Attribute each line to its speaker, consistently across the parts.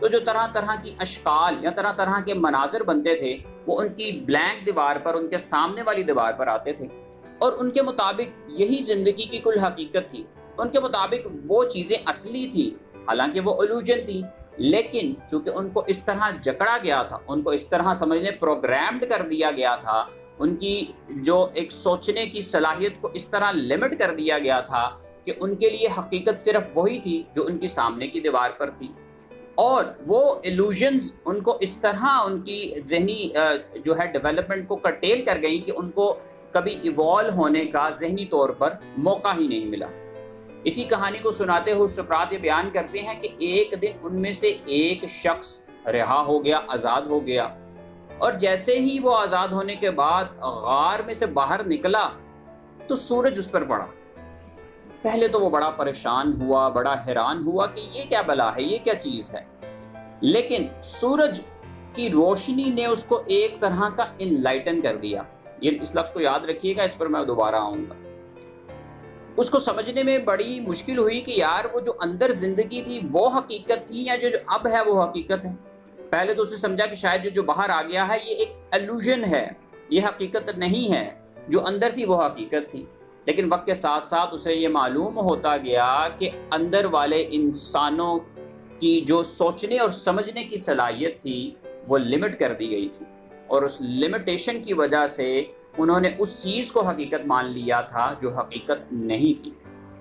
Speaker 1: تو جو طرح طرح کی اشکال یا طرح طرح کے مناظر بنتے تھے وہ ان کی بلینک دیوار پر، ان کے سامنے والی دیوار پر آتے تھے، اور ان کے مطابق یہی زندگی کی کل حقیقت تھی، ان کے مطابق وہ چیزیں اصلی تھی، حالانکہ وہ الوژن تھی، لیکن چونکہ ان کو اس طرح جکڑا گیا تھا، ان کو اس طرح سمجھنے پروگرامڈ کر دیا گیا تھا، ان کی جو ایک سوچنے کی صلاحیت کو اس طرح لمٹ کر دیا گیا تھا کہ ان کے لیے حقیقت صرف وہی تھی جو ان کی سامنے کی دیوار پر تھی، اور وہ ایلوژنز ان کو اس طرح ان کی ذہنی جو ہے ڈیولپمنٹ کو کرٹیل کر گئی کہ ان کو کبھی ایوالو ہونے کا ذہنی طور پر موقع ہی نہیں ملا۔ اسی کہانی کو سناتے ہوئے سقراط یہ بیان کرتے ہیں کہ ایک دن ان میں سے ایک شخص رہا ہو گیا، آزاد ہو گیا، اور جیسے ہی وہ آزاد ہونے کے بعد غار میں سے باہر نکلا تو سورج اس پر پڑا۔ پہلے تو وہ بڑا پریشان ہوا، بڑا حیران ہوا کہ یہ کیا بلا ہے، یہ کیا چیز ہے، لیکن سورج کی روشنی نے اس کو ایک طرح کا انلائٹن کر دیا۔ یہ اس لفظ کو یاد رکھیے گا، اس پر میں دوبارہ آؤں گا۔ اس کو سمجھنے میں بڑی مشکل ہوئی کہ یار وہ جو اندر زندگی تھی وہ حقیقت تھی یا جو اب ہے وہ حقیقت ہے۔ پہلے تو اس نے سمجھا کہ شاید جو باہر آ گیا ہے یہ ایک ایلوژن ہے، یہ حقیقت نہیں ہے، جو اندر تھی وہ حقیقت تھی۔ لیکن وقت کے ساتھ ساتھ اسے یہ معلوم ہوتا گیا کہ اندر والے انسانوں کی جو سوچنے اور سمجھنے کی صلاحیت تھی وہ لمٹ کر دی گئی تھی، اور اس لمٹیشن کی وجہ سے انہوں نے اس چیز کو حقیقت مان لیا تھا جو حقیقت نہیں تھی،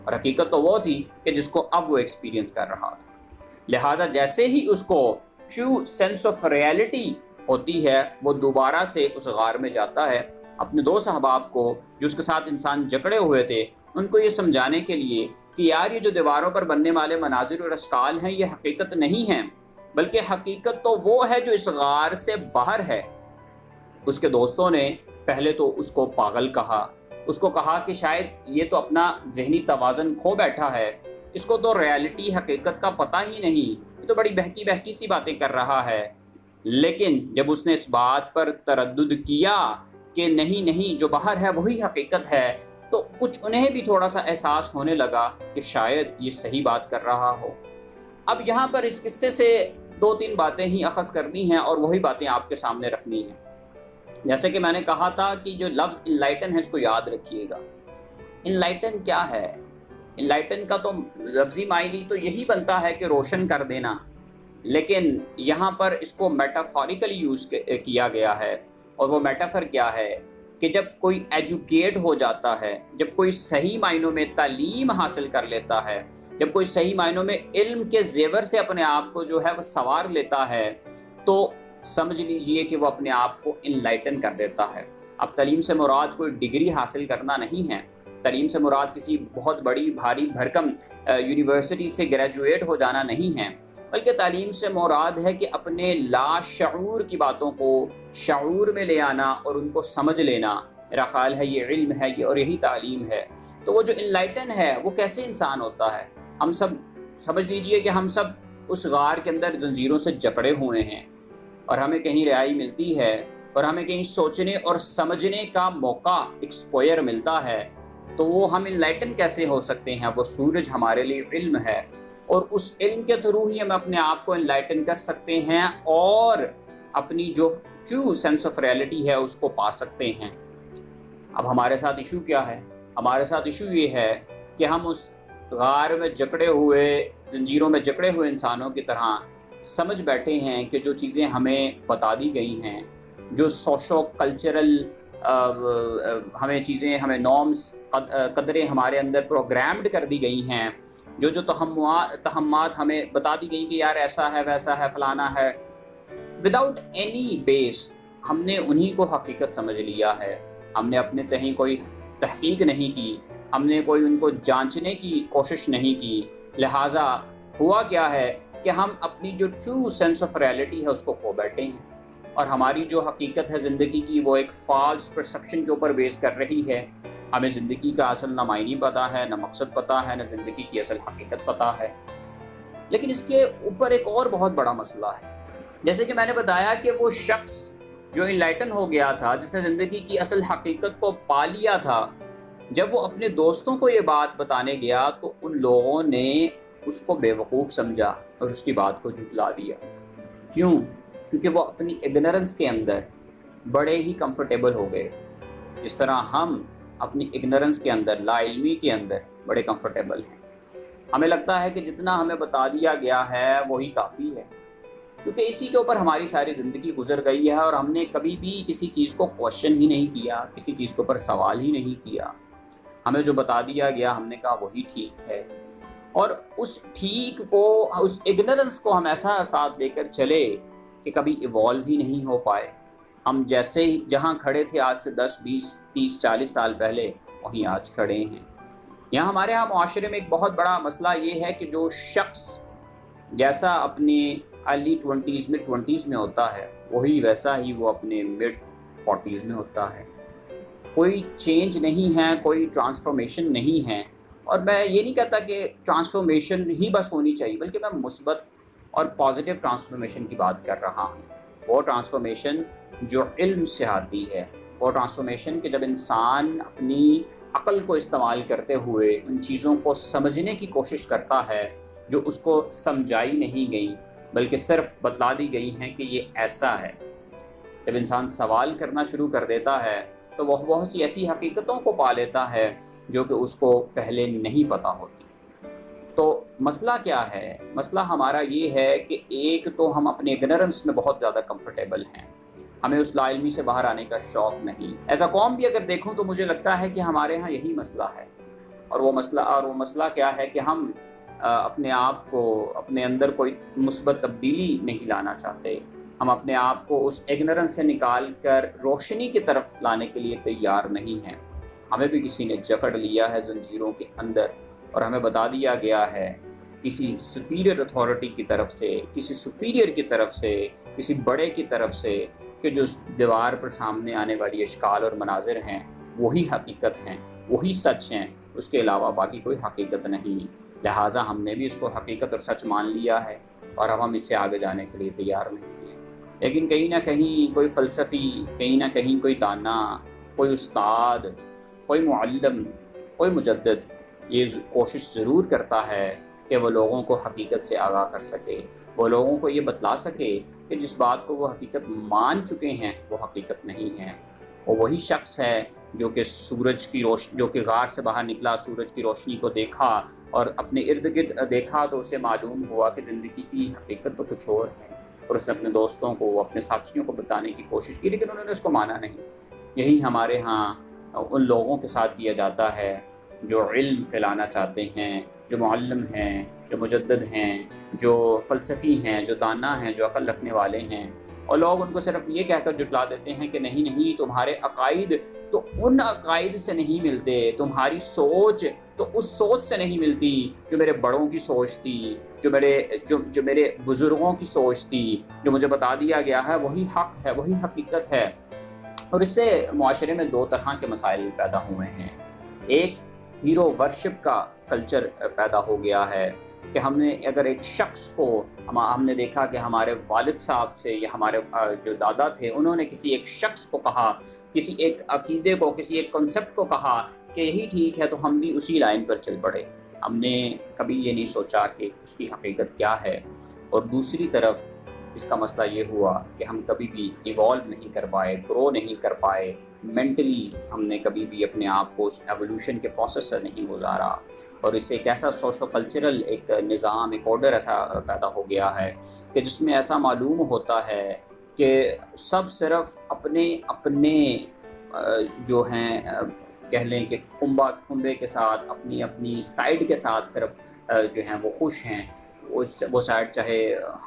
Speaker 1: اور حقیقت تو وہ تھی کہ جس کو اب وہ ایکسپیرینس کر رہا تھا۔ لہٰذا جیسے ہی اس کو ٹرو سینس آف ریئلٹی ہوتی ہے وہ دوبارہ سے اس غار میں جاتا ہے، اپنے دو احباب کو جو اس کے ساتھ انسان جکڑے ہوئے تھے ان کو یہ سمجھانے کے لیے کہ یار یہ جو دیواروں پر بننے والے مناظر اور اشکال ہیں یہ حقیقت نہیں ہیں، بلکہ حقیقت تو وہ ہے جو اس غار سے باہر ہے۔ اس کے دوستوں نے پہلے تو اس کو پاگل کہا، اس کو کہا کہ شاید یہ تو اپنا ذہنی توازن کھو بیٹھا ہے، اس کو تو ریالٹی حقیقت کا پتہ ہی نہیں، یہ تو بڑی بہکی سی باتیں کر رہا ہے۔ لیکن جب اس نے اس بات پر تردد کیا کہ نہیں جو باہر ہے وہی حقیقت ہے، تو کچھ انہیں بھی تھوڑا سا احساس ہونے لگا کہ شاید یہ صحیح بات کر رہا ہو۔ اب یہاں پر اس قصے سے دو تین باتیں ہی اخذ کرنی ہیں اور وہی باتیں آپ کے سامنے رکھنی ہیں۔ جیسے کہ میں نے کہا تھا کہ جو لفظ انلائٹن ہے اس کو یاد رکھیے گا۔ انلائٹن کیا ہے؟ انلائٹن کا تو لفظی معنی تو یہی بنتا ہے کہ روشن کر دینا، لیکن یہاں پر اس کو میٹافوریکلی یوز کیا گیا ہے، اور وہ میٹافر کیا ہے کہ جب کوئی ایجوکیٹ ہو جاتا ہے، جب کوئی صحیح معنوں میں تعلیم حاصل کر لیتا ہے، جب کوئی صحیح معنوں میں علم کے زیور سے اپنے آپ کو جو ہے وہ سنوار لیتا ہے، تو سمجھ لیجئے کہ وہ اپنے آپ کو انلائٹن کر دیتا ہے۔ اب تعلیم سے مراد کوئی ڈگری حاصل کرنا نہیں ہے، تعلیم سے مراد کسی بہت بڑی بھاری بھرکم یونیورسٹی سے گریجویٹ ہو جانا نہیں ہے، بلکہ تعلیم سے مراد ہے کہ اپنے لاشعور کی باتوں کو شعور میں لے آنا اور ان کو سمجھ لینا۔ میرا خیال ہے یہ علم ہے اور یہی تعلیم ہے۔ تو وہ جو انلائٹن ہے وہ کیسے انسان ہوتا ہے؟ ہم سب سمجھ لیجئے کہ ہم سب اس غار کے اندر زنجیروں سے جکڑے ہوئے ہیں، اور ہمیں کہیں رہائی ملتی ہے، اور ہمیں کہیں سوچنے اور سمجھنے کا موقع ایکسپوئر ملتا ہے، تو وہ ہم انلائٹن کیسے ہو سکتے ہیں؟ وہ سورج ہمارے لیے علم ہے، اور اس علم کے تھرو ہی ہم اپنے آپ کو انلائٹن کر سکتے ہیں اور اپنی جو ٹرو سینس آف ریئلٹی ہے اس کو پا سکتے ہیں۔ اب ہمارے ساتھ ایشو کیا ہے؟ ہمارے ساتھ ایشو یہ ہے کہ ہم اس غار میں جکڑے ہوئے، زنجیروں میں جکڑے ہوئے انسانوں کی طرح سمجھ بیٹھے ہیں کہ جو چیزیں ہمیں بتا دی گئی ہیں، جو سوشو کلچرل ہمیں نارمز، قدریں ہمارے اندر پروگرامڈ کر دی گئی ہیں، جو تہمات ہمیں بتا دی گئی کہ یار ایسا ہے ویسا ہے فلانا ہے، وداؤٹ اینی بیس ہم نے انہی کو حقیقت سمجھ لیا ہے۔ ہم نے اپنے تہیں کوئی تحقیق نہیں کی، ہم نے کوئی ان کو جانچنے کی کوشش نہیں کی، لہٰذا ہوا کیا ہے کہ ہم اپنی جو ٹرو سینس آف ریئلٹی ہے اس کو کھو بیٹھے ہیں، اور ہماری جو حقیقت ہے زندگی کی وہ ایک فالس پرسپشن کے اوپر بیس کر رہی ہے۔ ہمیں زندگی کا اصل نہ معنی پتہ ہے، نہ مقصد پتہ ہے، نہ زندگی کی اصل حقیقت پتہ ہے۔ لیکن اس کے اوپر ایک اور بہت بڑا مسئلہ ہے، جیسے کہ میں نے بتایا کہ وہ شخص جو انلائٹن ہو گیا تھا، جس نے زندگی کی اصل حقیقت کو پا لیا تھا، جب وہ اپنے دوستوں کو یہ بات بتانے گیا تو ان لوگوں نے اس کو بیوقوف سمجھا، اور اس کی بات کو جھٹلا دیا۔ کیوں؟ کیونکہ وہ اپنی اگنورنس کے اندر بڑے ہی کمفرٹیبل ہو گئے تھے، جس طرح ہم اپنی اگنورنس کے اندر، لا علمی کے اندر بڑے کمفرٹیبل ہیں۔ ہمیں لگتا ہے کہ جتنا ہمیں بتا دیا گیا ہے وہی کافی ہے، کیونکہ اسی کے اوپر ہماری ساری زندگی گزر گئی ہے اور ہم نے کبھی بھی کسی چیز کو کوشچن ہی نہیں کیا، کسی چیز کے اوپر سوال ہی نہیں کیا۔ ہمیں جو بتا دیا گیا ہم نے کہا وہی ٹھیک ہے، اور اس ٹھیک کو، اس اگنورنس کو ہم ایسا ساتھ لے کر چلے کہ کبھی ایوالو ہی نہیں ہو پائے۔ ہم جیسے ہی جہاں کھڑے تھے آج سے 10 20 30 40 سال پہلے، وہیں آج کھڑے ہیں۔ یہاں ہمارے ہاں معاشرے میں ایک بہت بڑا مسئلہ یہ ہے کہ جو شخص جیسا اپنے ارلی 20s میں 20s میں ہوتا ہے، وہی ویسا ہی وہ اپنے مڈ 40s میں ہوتا ہے۔ کوئی چینج نہیں ہے، کوئی ٹرانسفارمیشن نہیں ہے۔ اور میں یہ نہیں کہتا کہ ٹرانسفارمیشن ہی بس ہونی چاہیے، بلکہ میں مثبت اور پازیٹیو ٹرانسفارمیشن کی بات کر رہا ہوں۔ وہ ٹرانسفارمیشن جو علم سے آتی ہے، وہ ٹرانسفارمیشن کہ جب انسان اپنی عقل کو استعمال کرتے ہوئے ان چیزوں کو سمجھنے کی کوشش کرتا ہے جو اس کو سمجھائی نہیں گئی بلکہ صرف بتلا دی گئی ہیں کہ یہ ایسا ہے۔ جب انسان سوال کرنا شروع کر دیتا ہے تو وہ بہت سی ایسی حقیقتوں کو پا لیتا ہے جو کہ اس کو پہلے نہیں پتہ ہوتی۔ تو مسئلہ کیا ہے؟ مسئلہ ہمارا یہ ہے کہ ایک تو ہم اپنے اگنورنس میں بہت زیادہ کمفرٹیبل ہیں، ہمیں اس لا علمی سے باہر آنے کا شوق نہیں۔ ایز اے قوم بھی اگر دیکھوں تو مجھے لگتا ہے کہ ہمارے ہاں یہی مسئلہ ہے، اور وہ مسئلہ کیا ہے کہ ہم اپنے آپ کو، اپنے اندر کوئی مثبت تبدیلی نہیں لانا چاہتے۔ ہم اپنے آپ کو اس اگنورنس سے نکال کر روشنی کی طرف لانے کے لیے تیار نہیں ہیں۔ ہمیں بھی کسی نے جکڑ لیا ہے زنجیروں کے اندر، اور ہمیں بتا دیا گیا ہے کسی سپیریئر اتھارٹی کی طرف سے، کسی سپیریئر کی طرف سے، کسی بڑے کی طرف سے، کہ جو دیوار پر سامنے آنے والی اشکال اور مناظر ہیں وہی حقیقت ہیں، وہی سچ ہیں، اس کے علاوہ باقی کوئی حقیقت نہیں۔ لہٰذا ہم نے بھی اس کو حقیقت اور سچ مان لیا ہے، اور اب ہم اس سے آگے جانے کے لیے تیار نہیں ہیں۔ لیکن کہیں نہ کہیں کوئی فلسفی، کہیں نہ کہیں کوئی دانا، کوئی استاد، کوئی معلم، کوئی مجدد یہ کوشش ضرور کرتا ہے کہ وہ لوگوں کو حقیقت سے آگاہ کر سکے، وہ لوگوں کو یہ بتلا سکے کہ جس بات کو وہ حقیقت مان چکے ہیں وہ حقیقت نہیں ہے۔ وہ وہی شخص ہے جو کہ جو کہ غار سے باہر نکلا، سورج کی روشنی کو دیکھا اور اپنے ارد گرد دیکھا تو اسے معلوم ہوا کہ زندگی کی حقیقت تو کچھ اور ہے، اور اس نے اپنے دوستوں کو، اپنے ساتھیوں کو بتانے کی کوشش کی، لیکن انہوں نے اس کو مانا نہیں۔ یہی ہمارے ہاں ان لوگوں کے ساتھ کیا جاتا ہے جو علم پھیلانا چاہتے ہیں، جو معلم ہیں، جو مجدد ہیں، جو فلسفی ہیں، جو دانا ہیں، جو عقل رکھنے والے ہیں، اور لوگ ان کو صرف یہ کہہ کر جھٹلا دیتے ہیں کہ نہیں نہیں، تمہارے عقائد تو ان عقائد سے نہیں ملتے، تمہاری سوچ تو اس سوچ سے نہیں ملتی جو میرے بڑوں کی سوچ تھی، جو میرے بزرگوں کی سوچ تھی، جو مجھے بتا دیا گیا ہے وہی حق ہے، وہی حقیقت ہے۔ اور اس سے معاشرے میں دو طرح کے مسائل پیدا ہوئے ہیں۔ ایک ہیرو ورشپ کا کلچر پیدا ہو گیا ہے کہ ہم نے اگر ایک شخص کو، ہم نے دیکھا کہ ہمارے والد صاحب سے یا ہمارے جو دادا تھے انہوں نے کسی ایک شخص کو کہا، کسی ایک عقیدے کو، کسی ایک کنسپٹ کو کہا کہ یہی ٹھیک ہے، تو ہم بھی اسی لائن پر چل پڑے۔ ہم نے کبھی یہ نہیں سوچا کہ اس کی حقیقت کیا ہے۔ اور دوسری طرف اس کا مسئلہ یہ ہوا کہ ہم کبھی بھی ایوالو نہیں کر پائے، گرو نہیں کر پائے، مینٹلی ہم نے کبھی بھی اپنے آپ کو اس ایولیوشن کے پروسیس سے نہیں گزارا، اور اس سے ایک ایسا سوشو کلچرل ایک نظام، ایک آرڈر ایسا پیدا ہو گیا ہے کہ جس میں ایسا معلوم ہوتا ہے کہ سب صرف اپنے جو ہیں کہہ لیں کہ کنبے کے ساتھ، اپنی سائڈ کے ساتھ صرف جو ہیں وہ خوش ہیں۔ وہ سائڈ چاہے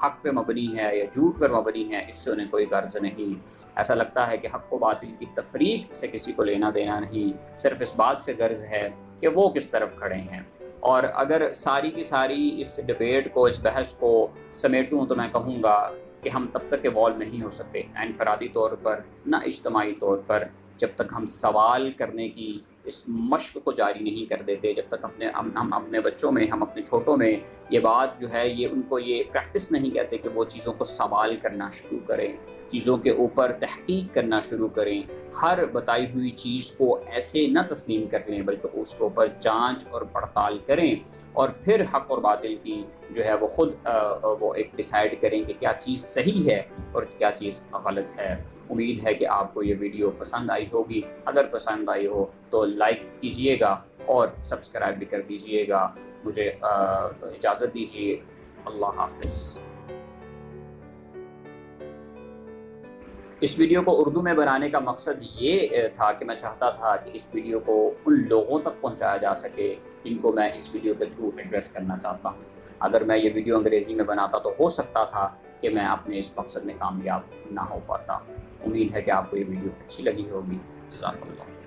Speaker 1: حق پہ مبنی ہے یا جھوٹ پر مبنی ہے، اس سے انہیں کوئی غرض نہیں۔ ایسا لگتا ہے کہ حق و باطل کی تفریق سے کسی کو لینا دینا نہیں، صرف اس بات سے غرض ہے کہ وہ کس طرف کھڑے ہیں۔ اور اگر ساری کی ساری اس ڈیبیٹ کو، اس بحث کو سمیٹوں تو میں کہوں گا کہ ہم تب تک ایوالو نہیں ہو سکتے، نہ انفرادی طور پر نہ اجتماعی طور پر، جب تک ہم سوال کرنے کی اس مشق کو جاری نہیں کر دیتے، جب تک ہم اپنے بچوں میں، ہم اپنے چھوٹوں میں یہ بات جو ہے یہ ان کو یہ پریکٹس نہیں کہتے کہ وہ چیزوں کو سوال کرنا شروع کریں، چیزوں کے اوپر تحقیق کرنا شروع کریں، ہر بتائی ہوئی چیز کو ایسے نہ تسلیم کر لیں بلکہ اس کے اوپر جانچ اور پڑتال کریں، اور پھر حق اور باطل کی جو ہے وہ خود وہ ایک ڈیسائیڈ کریں کہ کیا چیز صحیح ہے اور کیا چیز غلط ہے۔ امید ہے کہ آپ کو یہ ویڈیو پسند آئی ہوگی، اگر پسند آئی ہو تو لائک کیجئے گا اور سبسکرائب بھی کر دیجئے گا۔ مجھے اجازت دیجیے، اللہ حافظ۔ اس ویڈیو کو اردو میں بنانے کا مقصد یہ تھا کہ میں چاہتا تھا کہ اس ویڈیو کو ان لوگوں تک پہنچایا جا سکے جن کو میں اس ویڈیو کے تھرو ایڈریس کرنا چاہتا ہوں۔ اگر میں یہ ویڈیو انگریزی میں بناتا تو ہو سکتا تھا کہ میں اپنے اس مقصد میں کامیاب نہ ہو پاتا۔ امید ہے کہ آپ کو یہ ویڈیو اچھی لگی ہوگی۔ جزاک اللہ۔